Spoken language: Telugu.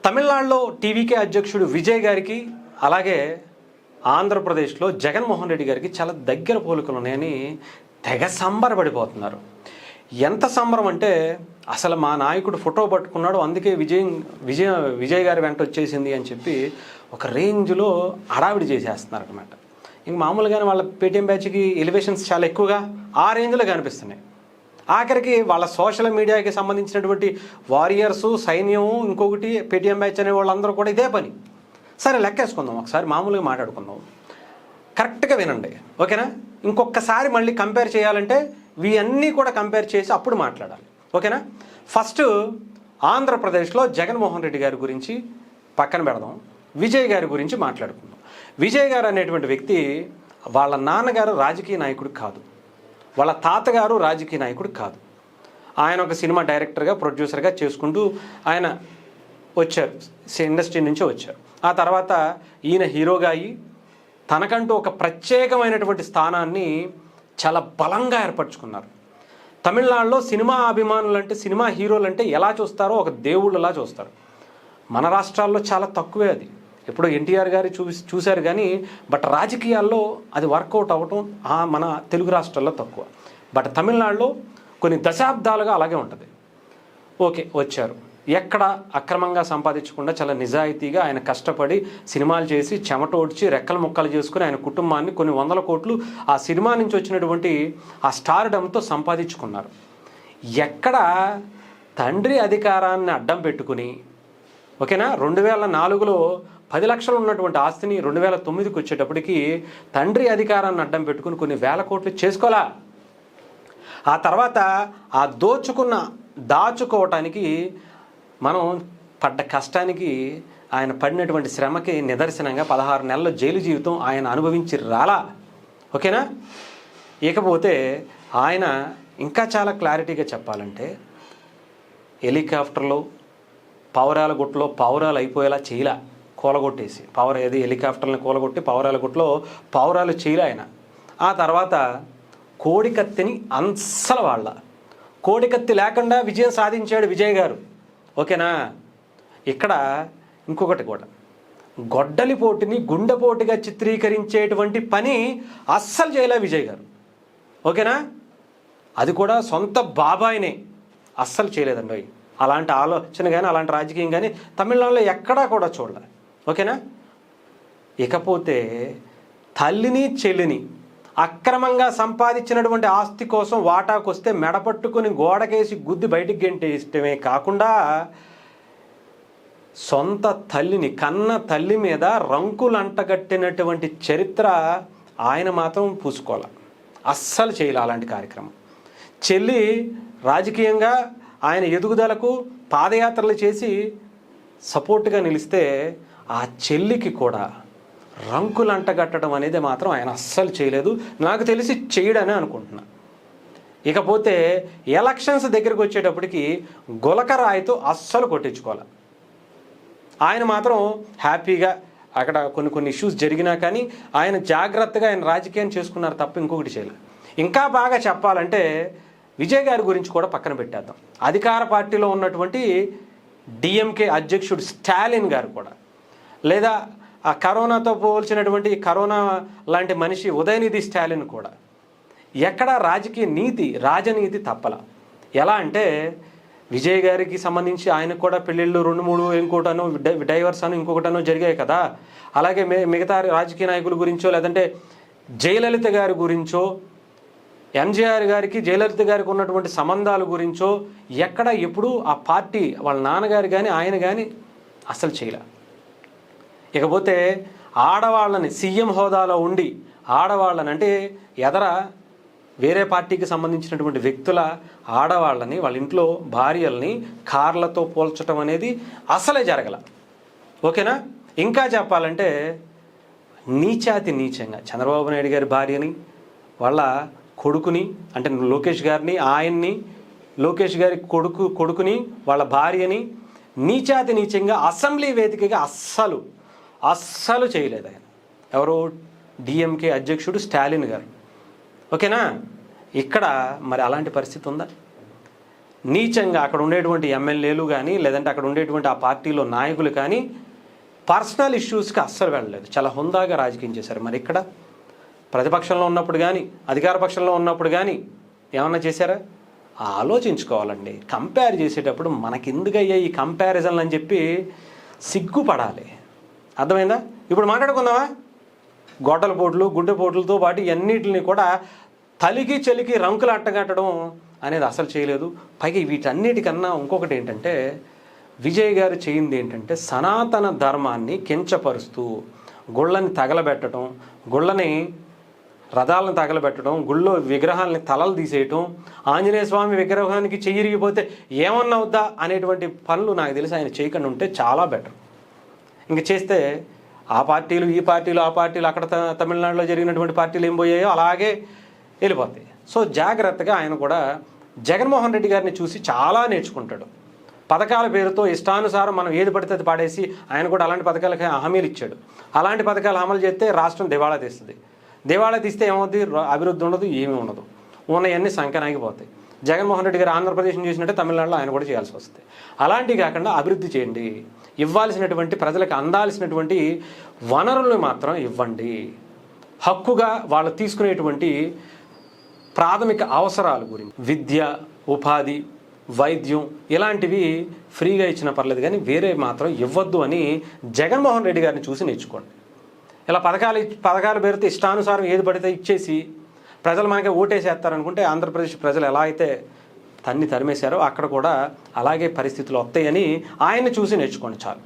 తమిళనాడులో టీవీకే అధ్యక్షుడు విజయ్ గారికి అలాగే ఆంధ్రప్రదేశ్లో జగన్మోహన్ రెడ్డి గారికి చాలా దగ్గర పోలికలు ఉన్నాయని తెగ సంబరపడిపోతున్నారు. ఎంత సంబరం అంటే అసలు మా నాయకుడు ఫోటో పట్టుకున్నాడు, అందుకే విజయ్ గారి వెంట వచ్చేసింది అని చెప్పి ఒక రేంజ్లో హడావిడి చేసేస్తున్నారు అనమాట. ఇంక మామూలుగానే వాళ్ళ పేటీఎం బ్యాచ్కి ఎలివేషన్స్ చాలా ఎక్కువగా ఆ రేంజ్లో కనిపిస్తున్నాయి. ఆఖరికి వాళ్ళ సోషల్ మీడియాకి సంబంధించినటువంటి వారియర్సు, సైన్యము, ఇంకొకటి పేటీఎం బ్యాచ్ అనే వాళ్ళందరూ కూడా ఇదే పని. సరే లెక్కేసుకుందాం, ఒకసారి మామూలుగా మాట్లాడుకుందాం, కరెక్ట్గా వినండి, ఓకేనా? ఇంకొకసారి మళ్ళీ కంపేర్ చేయాలంటే ఇవన్నీ కూడా కంపేర్ చేసి అప్పుడు మాట్లాడాలి, ఓకేనా? ఫస్ట్ ఆంధ్రప్రదేశ్లో జగన్మోహన్ రెడ్డి గారి గురించి పక్కన పెడదాం, విజయ్ గారి గురించి మాట్లాడుకుందాం. విజయ్ గారు అనేటువంటి వ్యక్తి వాళ్ళ నాన్నగారు రాజకీయ నాయకుడు కాదు, వాళ్ళ తాతగారు రాజకీయ నాయకుడు కాదు. ఆయన ఒక సినిమా డైరెక్టర్గా, ప్రొడ్యూసర్గా చేసుకుంటూ ఆయన వచ్చారు, ఇండస్ట్రీ నుంచి వచ్చారు. ఆ తర్వాత ఈయన హీరోగా అయ్యి తనకంటూ ఒక ప్రత్యేకమైనటువంటి స్థానాన్ని చాలా బలంగా ఏర్పరచుకున్నారు. తమిళనాడులో సినిమా అభిమానులు అంటే, సినిమా హీరోలు అంటే ఎలా చూస్తారో ఒక దేవుళ్ళలా చూస్తారు. మన రాష్ట్రాల్లో చాలా తక్కువే అది. ఎప్పుడో ఎన్టీఆర్ గారు చూశారు కానీ బట్ రాజకీయాల్లో అది వర్కౌట్ అవ్వటం మన తెలుగు రాష్ట్రాల్లో తక్కువ. బట్ తమిళనాడులో కొన్ని దశాబ్దాలుగా అలాగే ఉంటుంది. ఓకే, వచ్చారు, ఎక్కడ అక్రమంగా సంపాదించకుండా చాలా నిజాయితీగా ఆయన కష్టపడి సినిమాలు చేసి చెమటోడ్చి రెక్కలు ముక్కలు చేసుకుని ఆయన కుటుంబాన్ని కొన్ని వందల కోట్లు ఆ సినిమా నుంచి వచ్చినటువంటి ఆ స్టార్డమ్తో సంపాదించుకున్నారు. ఎక్కడ తండ్రి అధికారాన్ని అడ్డం పెట్టుకుని, ఓకేనా, 2004లో 10 లక్షలు ఉన్నటువంటి ఆస్తిని 2009కి వచ్చేటప్పటికి తండ్రి అధికారాన్ని అడ్డం పెట్టుకుని కొన్ని వేల కోట్లు చేసుకోవాలా. ఆ తర్వాత ఆ దాచుకోవటానికి మనం పడ్డ కష్టానికి, ఆయన పడినటువంటి శ్రమకి నిదర్శనంగా 16 నెలల జైలు జీవితం ఆయన అనుభవించి రాలా, ఓకేనా? ఇకపోతే ఆయన ఇంకా చాలా క్లారిటీగా చెప్పాలంటే హెలికాప్టర్లో పావురాల గుట్టలో పావురాలు అయిపోయేలా చేయలా, కూలగొట్టేసి హెలికాప్టర్ని కూలగొట్టి పావురాల గుట్టలో పావురాలు చేయలే ఆయన. ఆ తర్వాత కోడికత్తిని అస్సలు వాళ్ళ, కోడికత్తి లేకుండా విజయం సాధించాడు విజయ్ గారు, ఓకేనా? ఇక్కడ ఇంకొకటి కూడా, గొడ్డలి పోటుని గుండెపోటుగా చిత్రీకరించేటువంటి పని అస్సలు చేయలే విజయ్ గారు, ఓకేనా? అది కూడా సొంత బాబాయినే అస్సలు చేయలేదండి. అలాంటి ఆలోచన కానీ అలాంటి రాజకీయం కానీ తమిళనాడులో ఎక్కడా కూడా చూడలే, ఓకేనా? ఇకపోతే తల్లిని చెల్లిని అక్రమంగా సంపాదించినటువంటి ఆస్తి కోసం వాటాకు వస్తే మెడపట్టుకుని గోడకేసి గుద్ది బయటికి గెంటేయటమే కాకుండా సొంత తల్లిని, కన్న తల్లి మీద రంకులు అంటగట్టినటువంటి చరిత్ర ఆయన మాత్రం పూసుకోవాలి, అస్సలు చేయాలి అలాంటి కార్యక్రమం. చెల్లి రాజకీయంగా ఆయన ఎదుగుదలకు పాదయాత్రలు చేసి సపోర్ట్గా నిలిస్తే ఆ చెల్లికి కూడా రంకులు అంటగట్టడం అనేది మాత్రం ఆయన అస్సలు చేయలేదు, నాకు తెలిసి చేయడనే అనుకుంటున్నా. ఇకపోతే ఎలక్షన్స్ దగ్గరికి వచ్చేటప్పటికి గులకరాయితో అస్సలు కొట్టించుకోవాలి. ఆయన మాత్రం హ్యాపీగా అక్కడ కొన్ని ఇష్యూస్ జరిగినా కానీ ఆయన జాగ్రత్తగా ఆయన రాజకీయం చేసుకున్నారు తప్ప ఇంకొకటి చేయలేదు. ఇంకా బాగా చెప్పాలంటే విజయ్ గారి గురించి కూడా పక్కన పెట్టేద్దాం. అధికార పార్టీలో ఉన్నటువంటి డిఎంకే అధ్యక్షుడు స్టాలిన్ గారు కూడా, లేదా ఆ కరోనాతో పోల్చినటువంటి కరోనా లాంటి మనిషి ఉదయనిధి స్టాలిన్ కూడా ఎక్కడ రాజనీతి తప్పల. ఎలా అంటే విజయ్ గారికి సంబంధించి ఆయనకు కూడా పెళ్ళిళ్ళు 2-3 ఇంకోటనో డైవర్స్ అని ఇంకొకటనో జరిగాయి కదా. అలాగే మిగతా రాజకీయ నాయకుల గురించో, లేదంటే జయలలిత గారి గురించో, ఎంజీఆర్ గారికి జయలలిత గారికి ఉన్నటువంటి సంబంధాల గురించో ఎక్కడ ఎప్పుడు ఆ పార్టీ వాళ్ళ నాన్నగారు కానీ ఆయన కానీ అసలు చేయలే. ఇకపోతే ఆడవాళ్ళని, సీఎం హోదాలో ఉండి ఆడవాళ్ళని అంటే వేరే పార్టీకి సంబంధించినటువంటి వ్యక్తుల ఆడవాళ్ళని, వాళ్ళ ఇంట్లో భార్యల్ని కార్లతో పోల్చడం అనేది అసలే జరగల, ఓకేనా? ఇంకా చెప్పాలంటే నీచంగా చంద్రబాబు నాయుడు గారి భార్యని, వాళ్ళ కొడుకుని అంటే లోకేష్ గారిని, లోకేష్ గారి కొడుకుని వాళ్ళ భార్యని నీచంగా అసెంబ్లీ వేదికగా అస్సలు చేయలేదు ఆయన. ఎవరు? డిఎంకే అధ్యక్షుడు స్టాలిన్ గారు, ఓకేనా? ఇక్కడ మరి అలాంటి పరిస్థితి ఉందా? నీచంగా అక్కడ ఉండేటువంటి ఎమ్మెల్యేలు కానీ లేదంటే అక్కడ ఉండేటువంటి ఆ పార్టీలో నాయకులు కానీ పర్సనల్ ఇష్యూస్కి అస్సలు వెళ్ళలేదు. చాలా హుందాగా రాజకీయం చేశారు. మరి ఇక్కడ ప్రతిపక్షంలో ఉన్నప్పుడు కానీ అధికార పక్షంలో ఉన్నప్పుడు కానీ ఏమన్నా చేశారా? ఆలోచించుకోవాలండి. కంపేర్ చేసేటప్పుడు మనకెందుకయ్యా ఈ కంపారిజన్లు అని చెప్పి సిగ్గుపడాలి. అర్థమైందా? ఇప్పుడు మాట్లాడుకుందామా? గొడ్డల పోట్లు గుడ్డ పోట్లతో పాటు ఇవన్నిటిని కూడా తలికి చెలికి రంకులు అట్టగట్టడం అనేది అసలు చేయలేదు. పైగా వీటన్నిటికన్నా ఇంకొకటి ఏంటంటే విజయ్ గారు చేయింది ఏంటంటే సనాతన ధర్మాన్ని కించపరుస్తూ గుళ్ళని తగలబెట్టడం, గుళ్ళని రథాలను తగలబెట్టడం, గుళ్ళో విగ్రహాలని తలలు తీసేయటం, ఆంజనేయ స్వామి విగ్రహానికి చెయ్యిరిగిపోతే ఏమన్నా అవుద్దా అనేటువంటి పనులు నాకు తెలిసి ఆయన చేయకుండా ఉంటే చాలా బెటర్. ఇంక చేస్తే ఆ పార్టీలు ఈ పార్టీలు ఆ పార్టీలు అక్కడ తమిళనాడులో జరిగినటువంటి పార్టీలు ఏం పోయాయో అలాగే వెళ్ళిపోతాయి. సో జాగ్రత్తగా ఆయన కూడా జగన్మోహన్ రెడ్డి గారిని చూసి చాలా నేర్చుకుంటాడు. పథకాల పేరుతో ఇష్టానుసారం మనం ఏది పడితే అది పాడేసి ఆయన కూడా అలాంటి పథకాలకి హామీలు ఇచ్చాడు. అలాంటి పథకాలు అమలు చేస్తే రాష్ట్రం దివాళా తీస్తుంది. దివాళా తీస్తే ఏమవుతుంది? అభివృద్ధి ఉండదు, ఏమీ ఉండదు, ఉన్నవన్నీ సంకనాగిపోతాయి. జగన్మోహన్ రెడ్డి గారు ఆంధ్రప్రదేశ్ని చేసినట్టే తమిళనాడులో ఆయన కూడా చేయాల్సి వస్తుంది. అలాంటివి కాకుండా అభివృద్ధి చేయండి, ఇవ్వాల్సినటువంటి ప్రజలకు అందాల్సినటువంటి వనరులను మాత్రం ఇవ్వండి. హక్కుగా వాళ్ళు తీసుకునేటువంటి ప్రాథమిక అవసరాల గురించి విద్య, ఉపాధి, వైద్యం ఇలాంటివి ఫ్రీగా ఇచ్చినా పర్లేదు, కానీ వేరే మాత్రం ఇవ్వద్దు అని జగన్మోహన్ రెడ్డి గారిని చూసి నేర్చుకోండి. ఇలా పథకాల పేరుతో ఇష్టానుసారం ఏది పడితే ఇచ్చేసి ప్రజలు మనకి ఓటేసేస్తారనుకుంటే ఆంధ్రప్రదేశ్ ప్రజలు ఎలా అయితే తరిమేశారో అక్కడ కూడా అలాగే పరిస్థితులు వస్తాయని ఆయన్ని చూసి నేర్చుకోండి చాలు.